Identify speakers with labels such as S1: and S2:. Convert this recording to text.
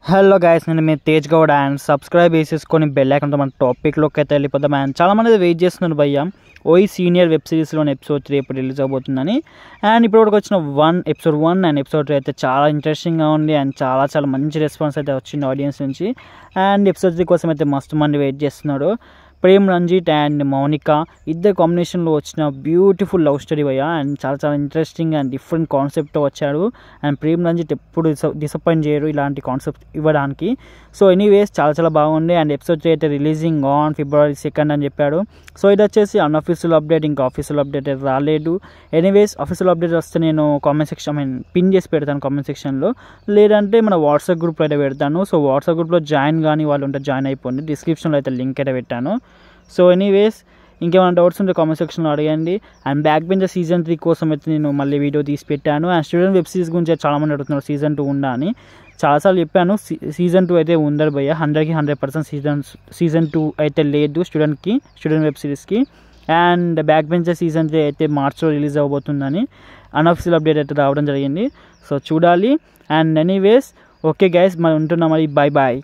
S1: Hello guys, నేను మీ Tej Goud and subscribe చేసేసుకొని bell ఐకాన్తో మన టాపిక్లోకి అయితే వెళ్ళిపోతాం. అండ్ చాలామంది వెయిట్ చేస్తున్నారు భయ్య ఓయి సీనియర్ వెబ్ సిరీస్లోని ఎపిసోడ్ 3 ఎప్పుడు రిలీజ్ అవబోతుందని. అండ్ ఇప్పటివరకు వచ్చిన ఎపిసోడ్ 1 అండ్ ఎపిసోడ్ 3 అయితే చాలా ఇంట్రెస్టింగ్గా ఉంది అండ్ చాలా మంచి రెస్పాన్స్ అయితే వచ్చింది ఆడియన్స్ నుంచి. అండ్ ఎపిసోడ్ 3 కోసం అయితే మస్తు మంది వెయిట్ చేస్తున్నారు. ప్రేమ్ రంజిత్ అండ్ మౌనిక ఇద్దరు కాంబినేషన్లో వచ్చిన బ్యూటిఫుల్ లవ్ స్టోరీ భయ్య. అండ్ చాలా ఇంట్రెస్టింగ్ అండ్ డిఫరెంట్ కాన్సెప్ట్తో వచ్చాడు. అండ్ ప్రేమ్ రంజిత్ ఎప్పుడు డిసప్పాయింట్ చేయరు ఇలాంటి కాన్సెప్ట్ ఇవ్వడానికి. సో ఎనీవేస్ చాలా బాగుంది. అండ్ ఎపిసోడ్ 3 అయితే రిలీజింగ్ ఆన్ February 2 అని చెప్పాడు. సో ఇది వచ్చేసి అన్అఫీషియల్ అప్డేట్, ఇంకా ఆఫీషియల్ అప్డేట్ అయితే రాలేదు. ఎనీవేస్ ఆఫీషియల్ అప్డేట్ వస్తే నేను కామెంట్ సెక్షన్ పిన్ చేసి పెడతాను కామెంట్ సెక్షన్లో, లేదంటే మన వాట్సాప్ గ్రూప్లో అయితే పెడతాను. సో వాట్సాప్ గ్రూప్లో జాయిన్ కానీ వాళ్ళు ఉంటే జాయిన్ అయిపోండి, డిస్క్రిప్షన్లో అయితే లింక్ అయితే పెట్టాను. సో ఎనీవేస్ ఇంకేమైనా డౌట్స్ ఉంటే కామెంట్ సెక్షన్లో అడగండి. అండ్ బ్యాక్ బెంచర్ సీజన్ 3 కోసం అయితే నేను మళ్ళీ వీడియో తీసి పెట్టాను. అండ్ స్టూడెంట్ వెబ్ సిరీస్ గురించి చాలామంది అడుగుతున్నారు సీజన్ 2 ఉందా అని. చాలాసార్లు చెప్పాను సీజన్ 2 అయితే ఉండదు భయ్య, 100% సీజన్ 2 అయితే లేదు స్టూడెంట్ వెబ్ సిరీస్కి. అండ్ బ్యాక్ బెంచర్ సీజన్ 3 అయితే మార్చ్లో రిలీజ్ అవ్వబోతుందని అన్అఫీషియల్ అప్డేట్ అయితే రావడం జరిగింది. సో చూడాలి. అండ్ ఎనీవేస్ ఓకే గైస్, మరి ఉంటున్నాం, మరి బాయ్.